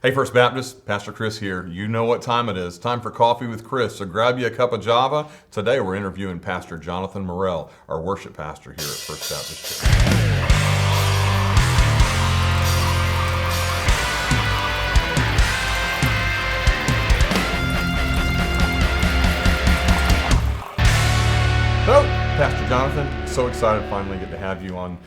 Hey, First Baptist, Pastor Chris here. You know what time it is. Time for Coffee with Chris. So grab you a cup of Java. Today we're interviewing Pastor Jonathan Morrell, our worship pastor here at First Baptist Church. So, Pastor Jonathan, so excited to finally get to have you on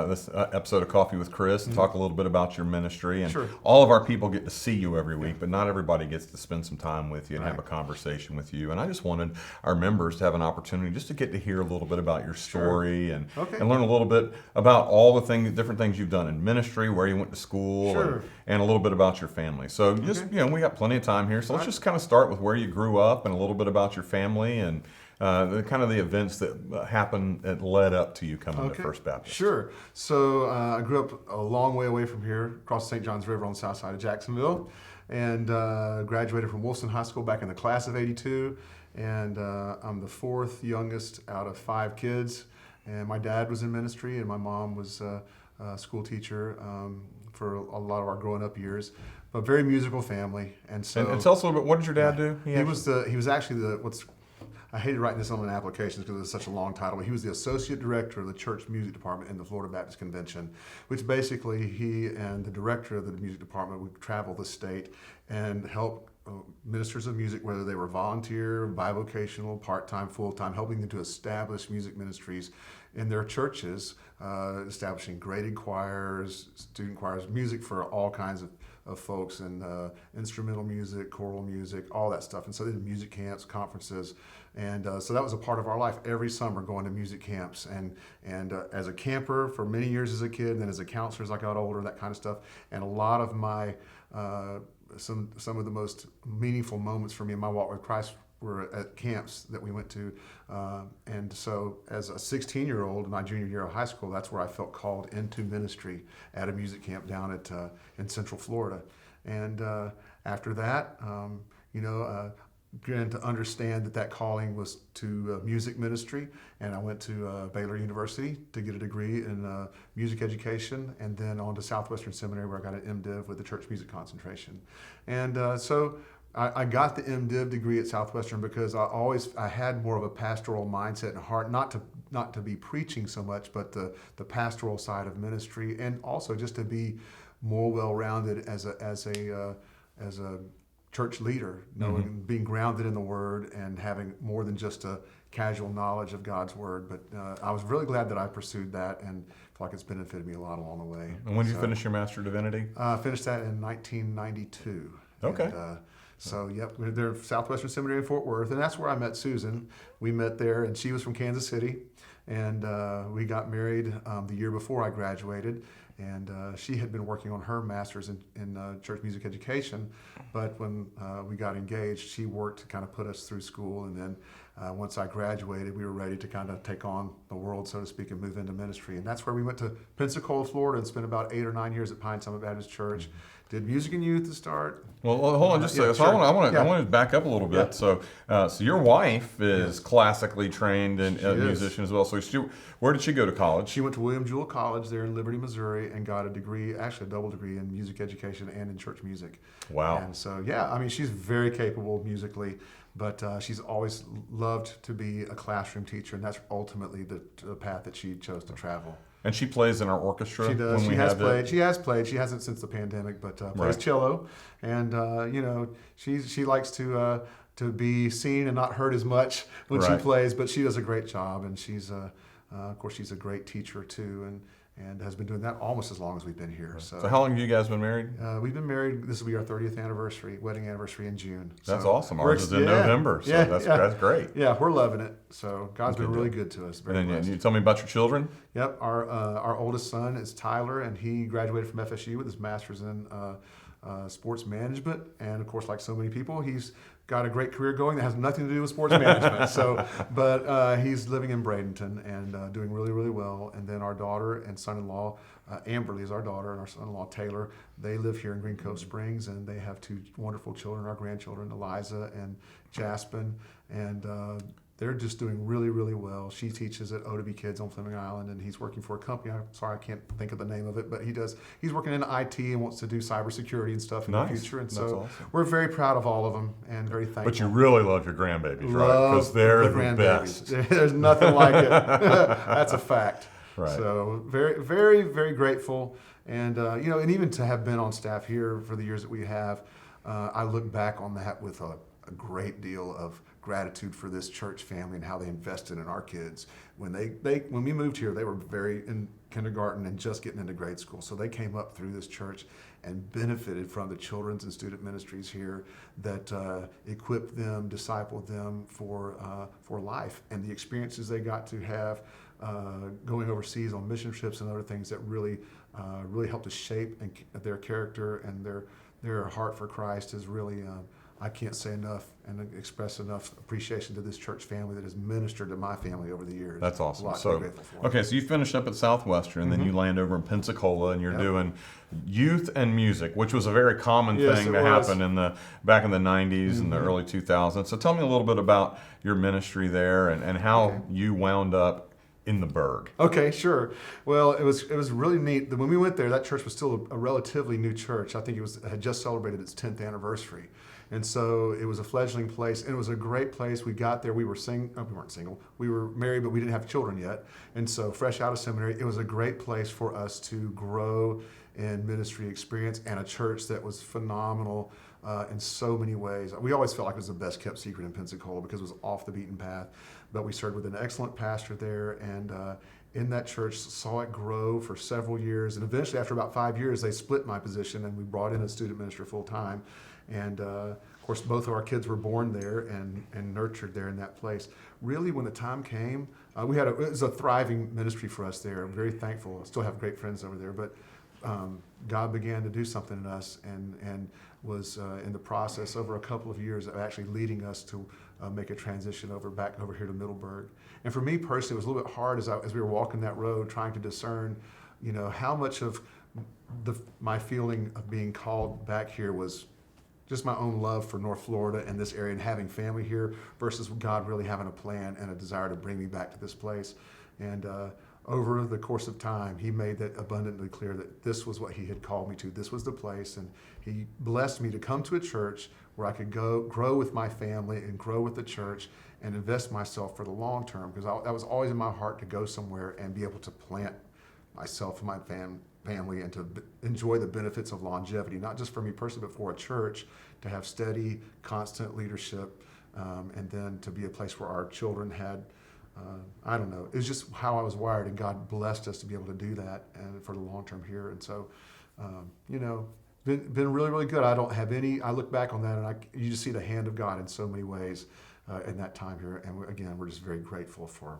this episode of Coffee with Chris and talk a little bit about your ministry. And Sure. all of our people get to see you every week, but not everybody gets to spend some time with you and have a Right. conversation with you. And I just wanted our members to have an opportunity just to get to hear a little bit about your story and learn a little bit about all the different things you've done in ministry, where you went to school, Sure. and a little bit about your family. So just, we got plenty of time here. So let's just kind of start with where you grew up and a little bit about your family and the events that happened that led up to you coming to First Baptist. Sure. So I grew up a long way away from here, across the St. Johns River on the south side of Jacksonville, and graduated from Wilson High School back in the class of '82. And I'm the fourth youngest out of 5 kids. And my dad was in ministry, and my mom was a school teacher for a lot of our growing up years. But very musical family. And so, and tell us a little bit. What did your dad do? He was actually I hated writing this on an application because it's such a long title, but he was the Associate Director of the Church Music Department in the Florida Baptist Convention, which basically he and the Director of the Music Department would travel the state and help ministers of music, whether they were volunteer, bivocational, part-time, full-time, helping them to establish music ministries in their churches, establishing graded choirs, student choirs, music for all kinds of folks, and instrumental music, choral music, all that stuff. And so they did music camps, conferences, and so that was a part of our life every summer, going to music camps. And as a camper for many years as a kid, and then as a counselor as I got older, that kind of stuff. And a lot of my some of the most meaningful moments for me in my walk with Christ were at camps that we went to. And so as a 16-year-old, my junior year of high school, that's where I felt called into ministry at a music camp down in Central Florida. And after that, began to understand that calling was to music ministry, and I went to Baylor University to get a degree in music education, and then on to Southwestern Seminary, where I got an MDiv with the church music concentration. And so I got the MDiv degree at Southwestern because I had more of a pastoral mindset and heart, not to be preaching so much, but the pastoral side of ministry, and also just to be more well-rounded as a church leader, being grounded in the Word and having more than just a casual knowledge of God's Word. But I was really glad that I pursued that, and feel like it's benefited me a lot along the way. And when did you finish your Master of Divinity? Finished that in 1992. Okay. And, they're Southwestern Seminary in Fort Worth, and that's where I met Susan. We met there, and she was from Kansas City, and we got married the year before I graduated. And she had been working on her master's in church music education, but when we got engaged, she worked to kind of put us through school. And then once I graduated, we were ready to kind of take on the world, so to speak, and move into ministry. And that's where we went to Pensacola, Florida, and spent about 8 or 9 years at Pine Summit Baptist Church. Did music and youth to start. Well, hold on just a second. So I want to back up a little bit. Yeah. So your wife is classically trained and a musician as well. So where did she go to college? She went to William Jewell College there in Liberty, Missouri, and got a degree, actually a double degree in music education and in church music. Wow. And so, she's very capable musically, but she's always loved to be a classroom teacher, and that's ultimately the path that she chose to travel. And she plays in our orchestra. She does. She has played. She has played. She hasn't since the pandemic, but plays cello. And she likes to be seen and not heard as much when she plays. But she does a great job, and she's of course she's a great teacher too, and has been doing that almost as long as we've been here. So how long have you guys been married? We've been married. This will be our 30th wedding anniversary in June. That's awesome. Ours is in November, so that's great. Yeah, we're loving it. So God's been really good to us. Very blessed. You tell me about your children. Yep, our oldest son is Tyler, and he graduated from FSU with his master's in sports management. And of course, like so many people, he's got a great career going that has nothing to do with sports management. But he's living in Bradenton and doing really, really well. And then our daughter and son-in-law, Amberly is our daughter, and our son-in-law Taylor, they live here in Green Cove Springs, and they have 2 wonderful children, our grandchildren, Eliza and Jaspin. And they're just doing really, really well. She teaches at OWB Kids on Fleming Island, and he's working for a company. I'm sorry, I can't think of the name of it, but he's working in IT and wants to do cybersecurity and stuff in the future. And That's so awesome. we're very proud of all of them and very thankful. But you really love your grandbabies, right? Love Because they're the grandbabies. best. There's nothing like it. That's a fact. Right. So very, very, very grateful. And, and even to have been on staff here for the years that we have, I look back on that with a great deal of gratitude for this church family and how they invested in our kids. When when we moved here, they were very in kindergarten and just getting into grade school. So they came up through this church and benefited from the children's and student ministries here that equipped them, discipled them for life, and the experiences they got to have going overseas on mission trips and other things that really helped to shape their character and their heart for Christ is really. I can't say enough and express enough appreciation to this church family that has ministered to my family over the years. That's awesome. A lot to So, be grateful for. okay, so you finished up at Southwestern, and then you land over in Pensacola, and you're doing youth and music, which was a very common thing to happen back in the 90s and the early 2000s. So tell me a little bit about your ministry there and how you wound up in the Burg. Okay, sure. Well, it was really neat. When we went there, that church was still a relatively new church. I think it had just celebrated its 10th anniversary. And so it was a fledgling place, and it was a great place. We got there, we weren't single. We were married, but we didn't have children yet. And so fresh out of seminary, it was a great place for us to grow in ministry experience and a church that was phenomenal in so many ways. We always felt like it was the best kept secret in Pensacola because it was off the beaten path. But we served with an excellent pastor there, and in that church saw it grow for several years. And eventually, after about 5 years, they split my position, and we brought in a student minister full time. And of course, both of our kids were born there and nurtured there in that place. Really, when the time came, it was a thriving ministry for us there. I'm very thankful. I still have great friends over there. But God began to do something in us and was in the process over a couple of years of actually leading us to make a transition back over here to Middleburg. And for me personally, it was a little bit hard as we were walking that road, trying to discern, how much of my feeling of being called back here was just my own love for North Florida and this area and having family here versus God really having a plan and a desire to bring me back to this place. And over the course of time, he made that abundantly clear that this was what he had called me to. This was the place. And he blessed me to come to a church where I could go grow with my family and grow with the church and invest myself for the long term, because that was always in my heart to go somewhere and be able to plant myself and my family and to enjoy the benefits of longevity, not just for me personally, but for a church to have steady, constant leadership, and then to be a place where our children had, I don't know, it's just how I was wired, and God blessed us to be able to do that and for the long term here. And so, been really, really good. I don't have I look back on that and you just see the hand of God in so many ways in that time here. And we're just very grateful for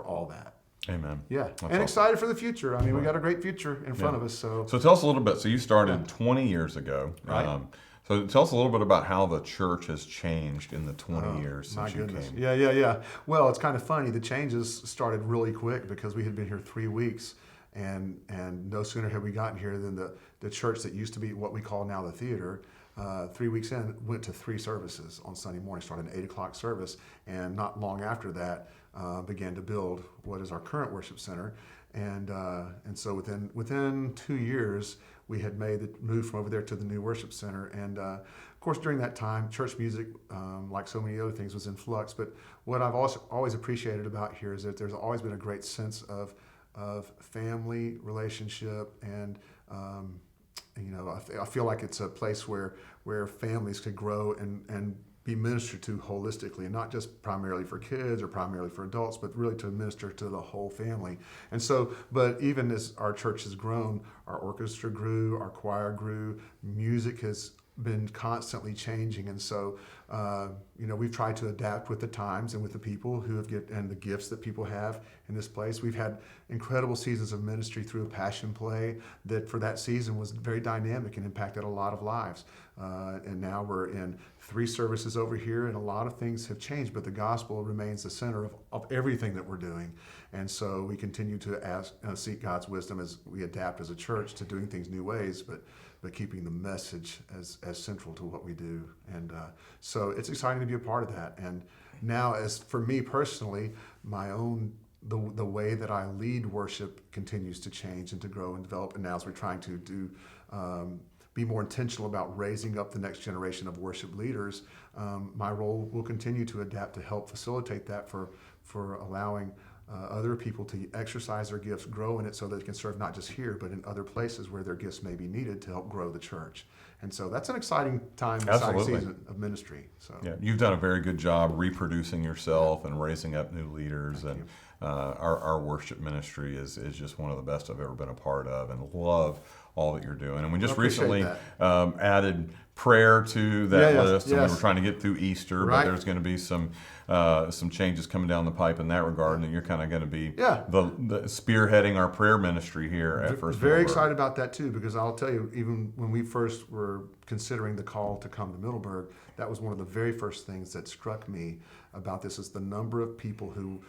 all that. Amen. Yeah, That's and awesome. Excited for the future. I mean, we got a great future in front of us. So tell us a little bit. So you started 20 years ago. Right. So tell us a little bit about how the church has changed in the 20 years since you came. Yeah. Well, it's kind of funny. The changes started really quick because we had been here 3 weeks, and no sooner had we gotten here than the church that used to be what we call now the theater, 3 weeks in, went to 3 services on Sunday morning, started an 8 o'clock service, and not long after that began to build what is our current worship center. And so within 2 years, we had made the move from over there to the new worship center. And of course, during that time, church music, like so many other things, was in flux. But what I've also always appreciated about here is that there's always been a great sense of family relationship, and I feel like it's a place where families could grow and be ministered to holistically, and not just primarily for kids or primarily for adults, but really to minister to the whole family. And so, but even as our church has grown, our orchestra grew, our choir grew, music has been constantly changing. And so, we've tried to adapt with the times and with the people and the gifts that people have in this place. We've had incredible seasons of ministry through a passion play that for that season was very dynamic and impacted a lot of lives. And now we're in 3 services over here, and a lot of things have changed, but the gospel remains the center of everything that we're doing. And so we continue to seek God's wisdom as we adapt as a church to doing things new ways, but keeping the message as central to what we do. And so it's exciting to be a part of that. And now, as for me personally, my own the way that I lead worship continues to change and to grow and develop. And now, as we're trying to do be more intentional about raising up the next generation of worship leaders, my role will continue to adapt to help facilitate that for allowing other people to exercise their gifts, grow in it so that they can serve not just here, but in other places where their gifts may be needed to help grow the church. And so that's an exciting time, exciting season of ministry. So yeah, you've done a very good job reproducing yourself and raising up new leaders. Thank And our worship ministry is just one of the best I've ever been a part of, and love all that you're doing. And we just recently added prayer to that list, and we were trying to get through Easter, but there's going to be some changes coming down the pipe in that regard, and you're kind of going to be the spearheading our prayer ministry here at First Very Middleburg. excited about that too, because I'll tell you, even when we first were considering the call to come to Middleburg, that was one of the very first things that struck me about this, is the number of people who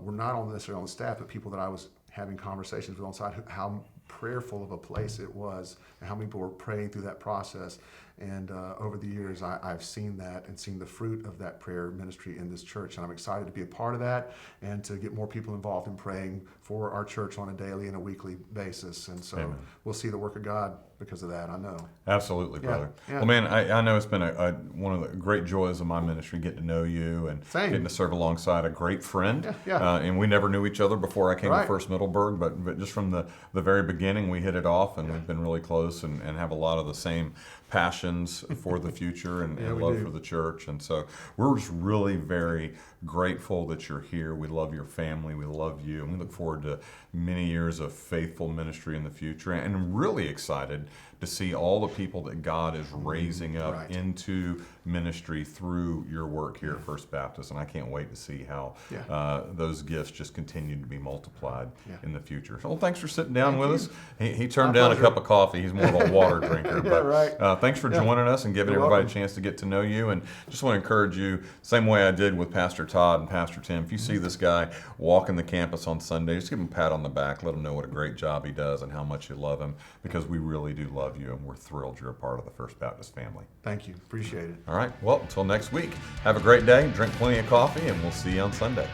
were not necessarily on the staff, but people that I was having conversations with on site, how prayerful of a place it was, and how many people were praying through that process. And over the years, I've seen that and seen the fruit of that prayer ministry in this church. And I'm excited to be a part of that and to get more people involved in praying for our church on a daily and a weekly basis. And so we'll see the work of God because of that, I know. Absolutely, brother. Yeah. Well, man, I know it's been one of the great joys of my ministry, getting to know you and getting to serve alongside a great friend. And we never knew each other before I came to First Middleburg, but just from the very beginning, we hit it off, and we've been really close and have a lot of the same passions for the future and love for the church. And so we're just really very grateful that you're here. We love your family. We love you. And we look forward to many years of faithful ministry in the future. And I'm really excited to see all the people that God is raising up into ministry through your work here at First Baptist. And I can't wait to see how those gifts just continue to be multiplied in the future. So, well, thanks for sitting down with us. He turned down a cup of coffee. He's more of a water drinker. But thanks for joining us and giving everybody a chance to get to know you. And just want to encourage you, same way I did with Pastor Todd and Pastor Tim, if you see this guy walking the campus on Sunday, just give him a pat on the back. Let him know what a great job he does and how much you love him, because we really do love you, and we're thrilled you're a part of the First Baptist family. Thank you. Appreciate it. All right. Well, until next week, have a great day, drink plenty of coffee, and we'll see you on Sunday.